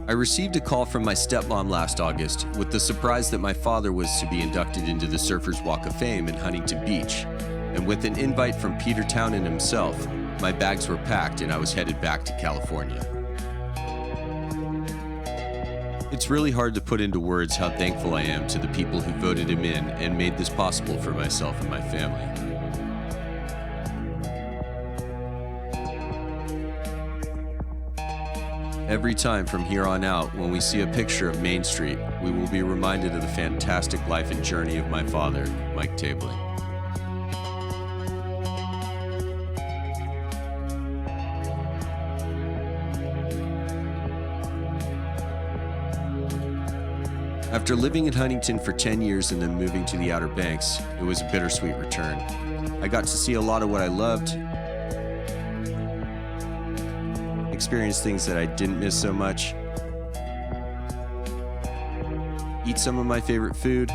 I received a call from my stepmom last August with the surprise that my father was to be inducted into the Surfers Walk of Fame in Huntington Beach. And with an invite from Peter Townend himself, my bags were packed and I was headed back to California. It's really hard to put into words how thankful I am to the people who voted him in and made this possible for myself and my family. Every time from here on out, when we see a picture of Main Street, we will be reminded of the fantastic life and journey of my father, Mike Tabling. After living in Huntington for 10 years and then moving to the Outer Banks, it was a bittersweet return. I got to see a lot of what I loved, experience things that I didn't miss so much, eat some of my favorite food,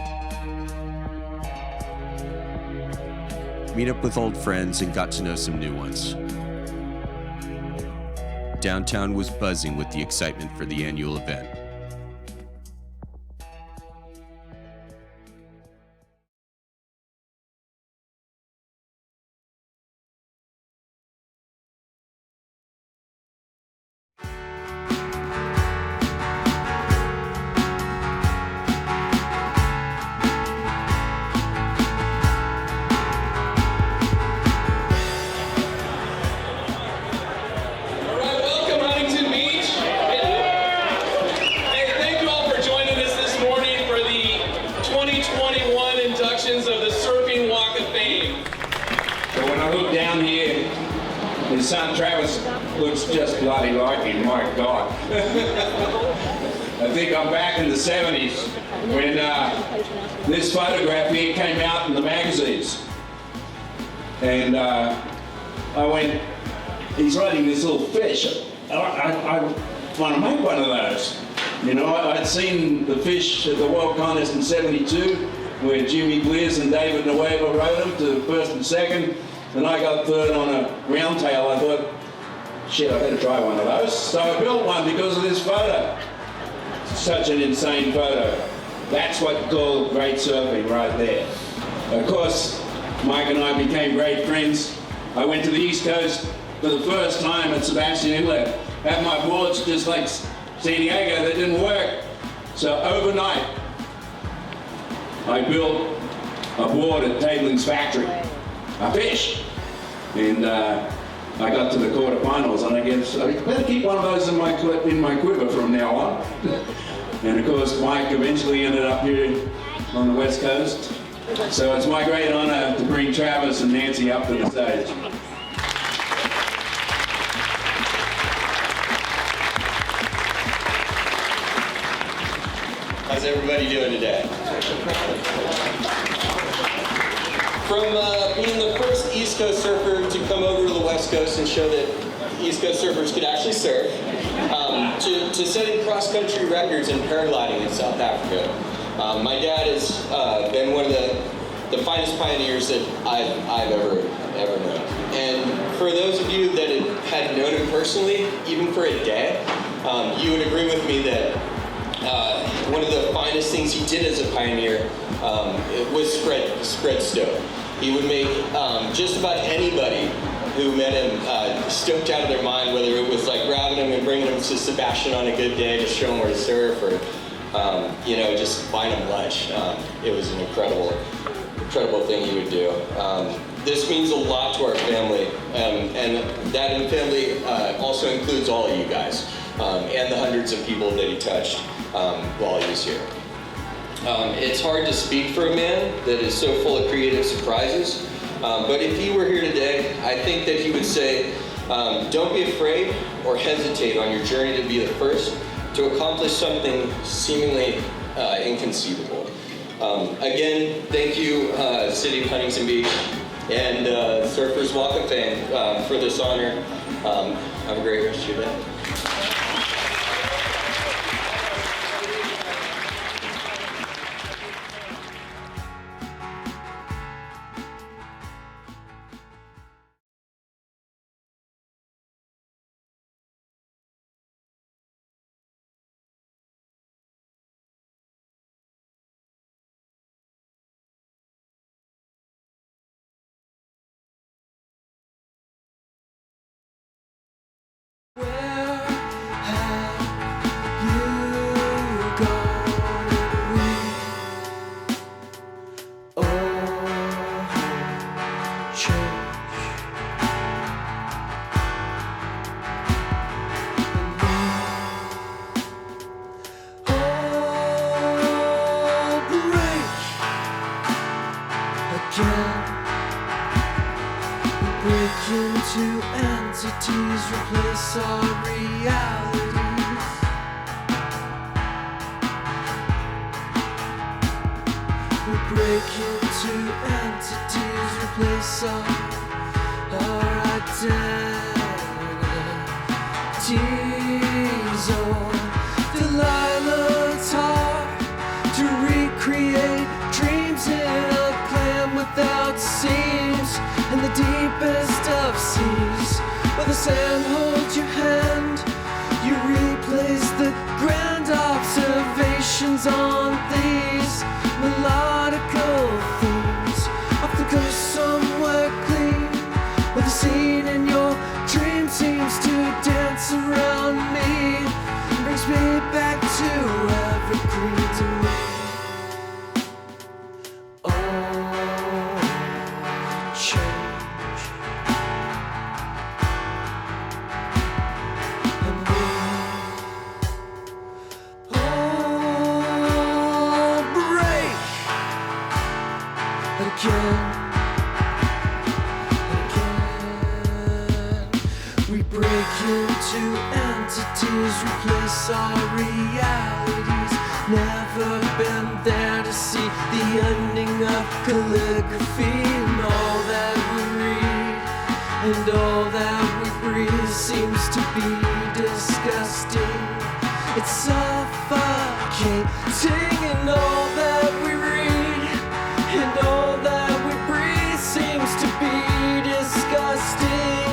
meet up with old friends, and got to know some new ones. Downtown was buzzing with the excitement for the annual event. His son Travis looks just bloody like him, my God. I think I'm back in the 70s when this photograph here came out in the magazines. And I went, he's riding this little fish. I want to make one of those. You know, I'd seen the fish at the World Contest in 72 where Jimmy Gliz and David Nueva rode them to first and second. And I got third on a round tail. I thought, shit, I better try one of those. So I built one because of this photo. Such an insane photo. That's what you call great surfing right there. Of course, Mike and I became great friends. I went to the East Coast for the first time at Sebastian Inlet. Had my boards just like San Diego, that didn't work. So overnight, I built a board at Tabling's factory. A fish, and I got to the quarterfinals, and I guess I better keep one of those in my quiver from now on. And of course, Mike eventually ended up here on the West Coast. So it's my great honor to bring Travis and Nancy up to the stage. How's everybody doing today? From being the first East Coast surfer to come over to the West Coast and show that East Coast surfers could actually surf, to setting cross-country records in paragliding in South Africa. My dad has been one of the finest pioneers that I've ever known. And for those of you that had known him personally, even for a day, you would agree with me that one of the finest things he did as a pioneer was spread stoke. He would make just about anybody who met him stoked out of their mind, whether it was like grabbing him and bringing him to Sebastian on a good day to show him where to surf, or you know, just buying him lunch. It was an incredible thing he would do. This means a lot to our family, and that family also includes all of you guys and the hundreds of people that he touched while he was here. It's hard to speak for a man that is so full of creative surprises, but if he were here today, I think that he would say, don't be afraid or hesitate on your journey to be the first to accomplish something seemingly inconceivable. Again, thank you, City of Huntington Beach and Surfers Walk of Fame for this honor. Have a great rest of your day. break into entities, replace our realities. We break into entities, replace our identities. Oh, Delilah's hard to recreate dreams in a clam without seams. In the deepest of seas, where the sand holds your hand, you replace the grand observations on these melodical themes. Off the coast somewhere clean, where the scene in your dream seems to dance around me, and brings me back to evergreen to me. Change and we all break again and again. We break into entities, replace our realities. Never been there to see the ending of calligraphy, and all that we read and all that we breathe seems to be disgusting. It's suffocating, and all that we read and all that we breathe seems to be disgusting.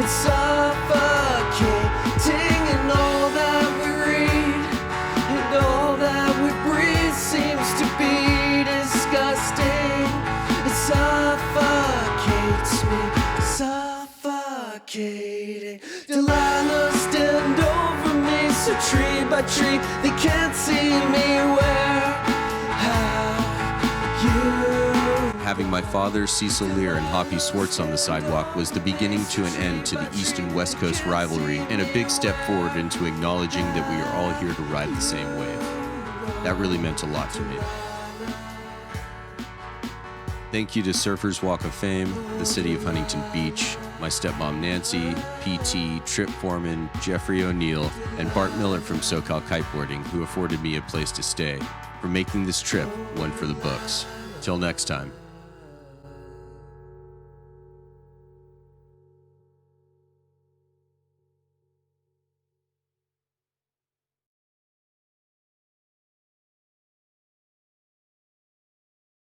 It's suffocating, and all that we read and all that we breathe seems to be disgusting. It suffocates me, suffocating. Delilah, stand over me, so tree by tree they can't see me. Where have you? Having my father, Cecil Lear, and Hoppy Swartz on the sidewalk was the beginning to an end to the East and West Coast rivalry, and a big step forward into acknowledging that we are all here to ride the same wave. That really meant a lot to me. Thank you to Surfers Walk of Fame, the city of Huntington Beach, my stepmom Nancy, PT, Trip Foreman, Jeffrey O'Neill, and Bart Miller from SoCal Kiteboarding, who afforded me a place to stay, for making this trip one for the books. Till next time.